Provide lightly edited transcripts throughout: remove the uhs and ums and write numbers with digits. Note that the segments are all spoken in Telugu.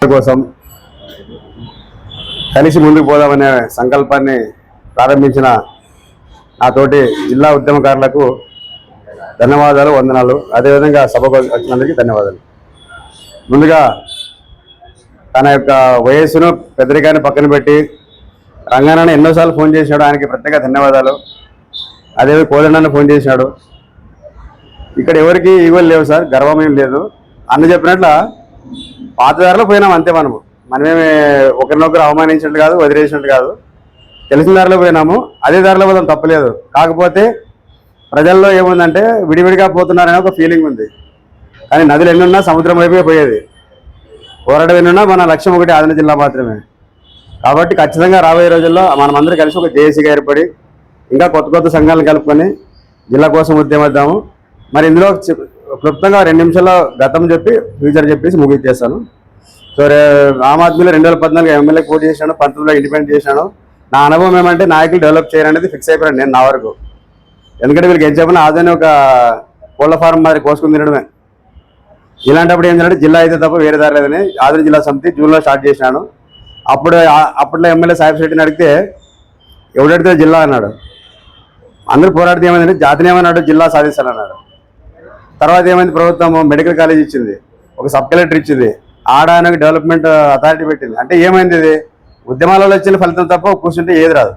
కోసం కలిసి ముందుకు పోదామనే సంకల్పాన్ని ప్రారంభించిన నాతోటి జిల్లా ఉద్యమకారులకు ధన్యవాదాలు, వందనాలు. అదేవిధంగా సభకు వచ్చినందుకు ధన్యవాదాలు. ముందుగా తన యొక్క వయస్సును పెద్దరికాన్ని పక్కన పెట్టి రంగారాన్ని ఎన్నోసార్లు ఫోన్ చేశాడు, ఆయనకి ప్రత్యేక ధన్యవాదాలు. అదేవిధంగా కోదండాన్ని ఫోన్ చేశాడు. ఇక్కడ ఎవరికి ఈగోలు లేవు సార్, గర్వం ఏం లేదు. అన్న చెప్పినట్ల పాత దారిలో పోయినాం అంతే. మనమేమి ఒకరినొకరు అవమానించినట్టు కాదు, వదిలేసినట్టు కాదు, తెలిసిన దారిలో పోయినాము. అదే దారిలో పోదాం, తప్పలేదు. కాకపోతే ప్రజల్లో ఏముందంటే విడివిడిగా పోతున్నారనే ఒక ఫీలింగ్ ఉంది. కానీ నదులు ఎన్నున్నా సముద్రం వైపే పోయేది. పోరాటం ఎన్నున్నా మన లక్ష్యం ఒకటి, ఆదిలాబాద్ జిల్లా మాత్రమే. కాబట్టి ఖచ్చితంగా రాబోయే రోజుల్లో మనమందరం కలిసి ఒక జేఏసీగా ఏర్పడి ఇంకా కొత్త కొత్త సంఘాలను కలుపుకొని జిల్లా కోసం ఉద్యమిద్దాము. మరి ఇందులో క్లుప్తంగా 2 నిమిషాల్లో గతం చెప్పి ఫ్యూచర్ చెప్పేసి ముగించేస్తాను. సో ఆమ్ ఆద్మీలో 2014 ఎమ్మెల్యేకి పోటీ చేశాను, 19లో ఇండిపెండెంట్ చేశాను. నా అనుభవం ఏమంటే నాయకులు డెవలప్ చేయాలనేది ఫిక్స్ అయిపోయాను నేను నా వరకు. ఎందుకంటే వీళ్ళకి ఏం చెప్పినా ఆదని ఒక కోళ్ళ ఫారం మాదిరి కోసుకుని తినడమే. ఇలాంటప్పుడు ఏం చేయాలంటే జిల్లా అయితే తప్ప వేరే దారి లేదని ఆదిలాబాద్ జిల్లా సమితి జూన్లో స్టార్ట్ చేశాను. అప్పట్లో ఎమ్మెల్యే సాహిబ్ శెట్టిని అడిగితే ఎవడడితే జిల్లా అన్నాడు. అందరూ పోరాడితే ఏమైందంటే జాతిని ఏమన్నాడు, జిల్లా సాధిస్తానన్నాడు. తర్వాత ఏమైంది, ప్రభుత్వం మెడికల్ కాలేజ్ ఇచ్చింది, ఒక సబ్ కలెక్టర్ ఇచ్చింది, ఆడానికి డెవలప్మెంట్ అథారిటీ పెట్టింది. అంటే ఏమైంది, ఇది ఉద్యమాలలో వచ్చిన ఫలితం తప్ప కూర్చుంటే ఏది రాదు.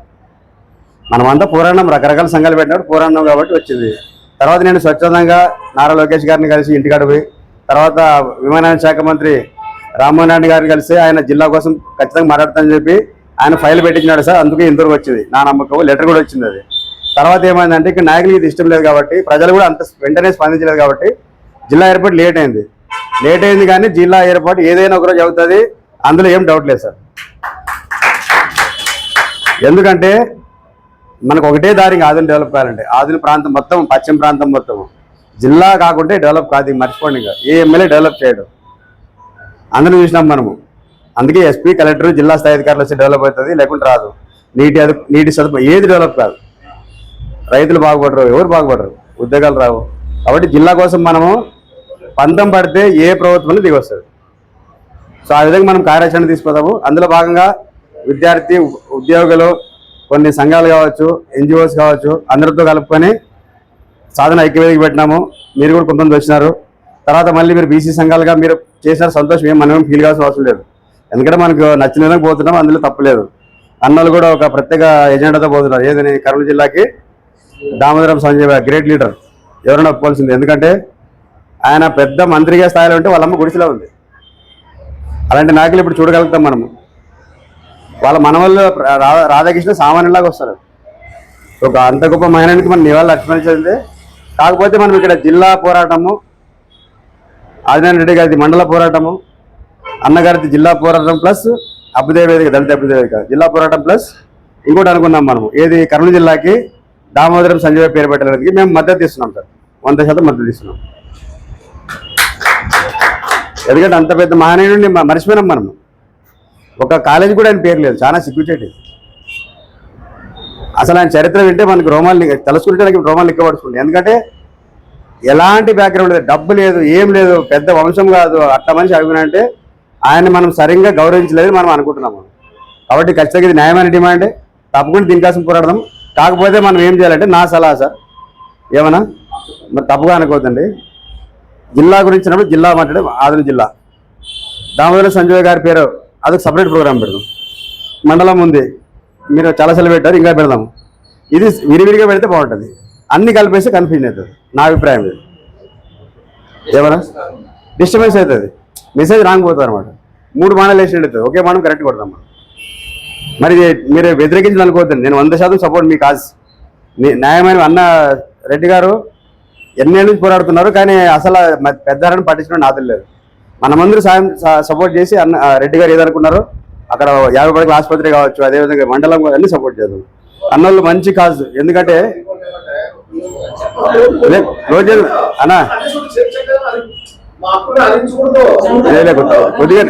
మనమంతా పోరాడినాం, రకరకాల సంఘాలు పెట్టినప్పుడు పోరాడినాం కాబట్టి వచ్చింది. తర్వాత నేను స్వచ్ఛందంగా నారా లోకేష్ గారిని కలిసి ఇంటికాడ పోయి, తర్వాత విమానయాన శాఖ మంత్రి రామ్మోహన్ రెడ్డి గారిని కలిసి ఆయన జిల్లా కోసం ఖచ్చితంగా మాట్లాడతానని చెప్పి ఆయన ఫైల్ పెట్టించినాడు సార్. అందుకే ఇంతవరకు వచ్చింది నా నమ్మకం. లెటర్ కూడా వచ్చింది. అది తర్వాత ఏమైందంటే ఇక్కడ నాయకులకి ఇది ఇష్టం లేదు కాబట్టి, ప్రజలు కూడా అంత వెంటనే స్పందించలేదు కాబట్టి జిల్లా ఏర్పాటు లేట్ అయింది. కానీ జిల్లా ఏర్పాటు ఏదైనా ఒకరోజు అవుతుంది, అందులో ఏం డౌట్ లేదు సార్. ఎందుకంటే మనకు ఒకటే దారి ఆదిని డెవలప్ కావాలంటే, ఆదిని ప్రాంతం మొత్తం, పశ్చిమ ప్రాంతం మొత్తం జిల్లా కాకుంటే డెవలప్ కాదు. మర్చిపోండి, ఇంకా ఏ ఎమ్మెల్యే డెవలప్ చేయడం అందరూ చూసినాం మనము. అందుకే ఎస్పీ, కలెక్టర్, జిల్లా స్థాయి అధికారులు వస్తే డెవలప్ అవుతుంది, లేకుంటే రాదు. నీటి సదుపాయం ఏది డెవలప్ కాదు. రైతులు బాగుపడరు, ఎవరు బాగుపడరు, ఉద్యోగాలు రావు. కాబట్టి జిల్లా కోసం మనము పంతం పడితే ఏ ప్రభుత్వంలో దిగొస్తుంది. సో ఆ విధంగా మనం కార్యాచరణ తీసుకుపోతాము. అందులో భాగంగా విద్యార్థి, ఉద్యోగులు, కొన్ని సంఘాలు కావచ్చు, ఎన్జిఓస్ కావచ్చు, అందరితో కలుపుకొని సాధన ఐక్యవేదిక పెట్టినాము. మీరు కూడా కొంతమంది వచ్చినారు. తర్వాత మళ్ళీ మీరు బీసీ సంఘాలుగా మీరు చేసిన సంతోషం మనమేం ఫీల్ కావాల్సిన అవసరం లేదు. ఎందుకంటే మనకు నచ్చిన విధంగా పోతున్నాం, అందులో తప్పలేదు. అన్నలు కూడా ఒక ప్రత్యేక ఎజెండాతో పోతున్నారు. ఏదని కర్నూలు జిల్లాకి దామోదరం సంజయ్ గ్రేట్ లీడర్, ఎవరైనా ఒప్పుకోవాల్సింది. ఎందుకంటే ఆయన పెద్ద మంత్రిగా స్థాయిలో ఉంటే వాళ్ళమ్మ గుడిసెలో ఉంది. అలాంటి నాయకులు ఇప్పుడు చూడగలుగుతాం మనము. వాళ్ళ మనవల్లో రాధాకృష్ణ సామాన్యులాగా వస్తారు. ఒక అంత గొప్ప మహిళనికి మనం నివాళులు అర్పించింది. కాకపోతే మనం ఇక్కడ జిల్లా పోరాటము, ఆదినారాయణ రెడ్డి గారిది మండల పోరాటము, అన్నగారిది జిల్లా పోరాటం ప్లస్ అభ్యుదయ వేదిక, దళిత అభ్యుదయ వేదిక జిల్లా పోరాటం ప్లస్ ఇంకోటి అనుకున్నాం మనము. ఏది కర్నూలు జిల్లాకి దామోదరం సంజయ్ పేరు పెట్టడానికి మేము మద్దతు ఇస్తున్నాం సార్, 100% మద్దతు ఇస్తున్నాం. ఎందుకంటే అంత పెద్ద మహనీయుడిని మర్చిపోయినాం మనము. ఒక కాలేజీ కూడా ఆయన పేరు లేదు, చాలా సిగ్గుచేటి. అసలు ఆయన చరిత్ర వింటే మనకు రోమాలు తెలుసుకుంటే నాకు రోమాలు లెక్కపడుతుంది. ఎందుకంటే ఎలాంటి బ్యాక్గ్రౌండ్ లేదు, డబ్బు లేదు, ఏం లేదు, పెద్ద వంశం కాదు. అట్లా మనిషి అభినంటే ఆయన మనం సరిగ్గా గౌరవించలేదు మనం అనుకుంటున్నాము. కాబట్టి ఖచ్చితంగా ఇది న్యాయమైన డిమాండే, తప్పకుండా దీనికోసం పోరాడదాం. కాకపోతే మనం ఏం చేయాలంటే, నా సలహా సార్, ఏమన్నా మరి తప్పుగా అనుకోవద్దండి. జిల్లా గురించినప్పుడు జిల్లా మాట్లాడే ఆదిలాబాద్ జిల్లా, దామోదరం సంజయ్ గారి పేరు అదొక సపరేట్ ప్రోగ్రామ్ పెడదాం. మండలం ఉంది, మీరు చాలాసార్లు పెట్టారు, ఇంకా పెడదాం. ఇది విరివిరిగా పెడితే బాగుంటుంది. అన్ని కలిపేస్తే కన్ఫ్యూజన్ అవుతుంది, నా అభిప్రాయం. ఇది ఏమన్నా డిస్టర్బెన్స్ అవుతుంది, మెసేజ్ రాంగ్ పోతుంది అనమాట. 3 మాటలు వేసి అవుతుంది, ఒకే మాట కరెక్ట్ కొడదాం. మరి మీరు వ్యతిరేకించాలనుకోవద్దండి. నేను 100% సపోర్ట్ మీ కాజ్. న్యాయమైన అన్న రెడ్డి గారు ఎన్నేళ్ళ నుంచి పోరాడుతున్నారు, కానీ అసలు పెద్దారని పట్టించడం నాది లేదు. మనమందరూ సపోర్ట్ చేసి అన్న రెడ్డి గారు ఏదనుకున్నారో అక్కడ 50 పడకల ఆసుపత్రి కావచ్చు, అదేవిధంగా మండలం అన్ని సపోర్ట్ చేద్దాం. అన్నోళ్ళు మంచి కాజ్. ఎందుకంటే రోజు అన్నా కొద్దిగా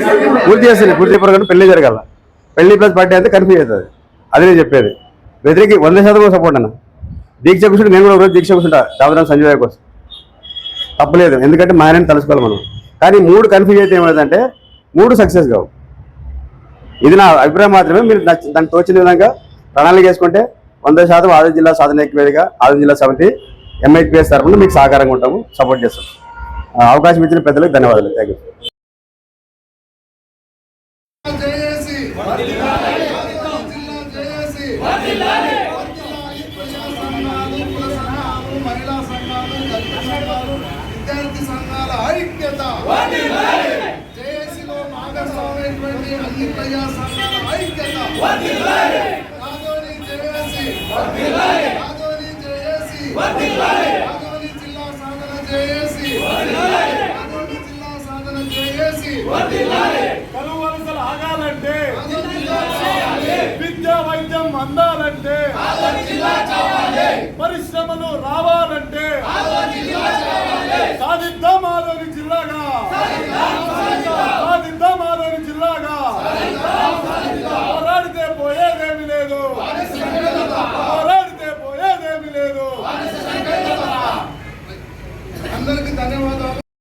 పూర్తి చేస్తుంది, పూర్తి ప్రకారం పెళ్లి జరగాల. పెళ్లి ప్లస్ బర్త్డే అయితే కన్ఫ్యూజ్ అవుతుంది. అది నేను చెప్పేది. వ్యతిరేకి 100% సపోర్ట్ అన్న. దీక్ష కూర్చుంటే నేను కూడా ఒకరోజు దీక్ష కూర్చుంటా దామోదరం సంజయ్ కోసం, తప్పలేదు. ఎందుకంటే మా ఆయన తెలుసుకోవాలి మనం. కానీ 3 కన్ఫ్యూజ్ అయితే ఏమైందంటే 3 సక్సెస్ కావు. ఇది నా అభిప్రాయం మాత్రమే. మీరు దానికి తోచిన విధంగా ప్రణాళిక వేసుకుంటే 100% ఆదిలాబాద్ జిల్లా సాధన ఐక్యవేదిగా ఆదిలాబాద్ జిల్లా సమితి ఎంఐపిఎస్ తరఫున మీకు సహకారంగా ఉంటాము, సపోర్ట్ చేస్తాం. అవకాశం ఇచ్చిన పెద్దలకు ధన్యవాదాలు. Thank you. విద్యార్థి సంఘాల ఐక్యత, జేఏసీలో భాగస్వామైనటువంటి అన్ని ప్రజా సంఘాల ఐక్యత, ఆదోని జేఏసీ, ఆదోని జేఏసీ, ఆదోని జిల్లా సాధన జేఏసీ, ఆదోని జిల్లా సాధన జేఏసీ. కలువలసలు ఆగాలంటే, విద్యా వైద్యం అందాలంటే, పరిశ్రమలు రావాలంటే సాధిద్దాం ఆదోని జిల్లాగా, సాధిద్దాం ఆదోని జిల్లాగా. పోరాడితే పోయేదేమి లేదు, పోరాడితే పోయేదేమి లేదు. అందరికీ ధన్యవాదాలు.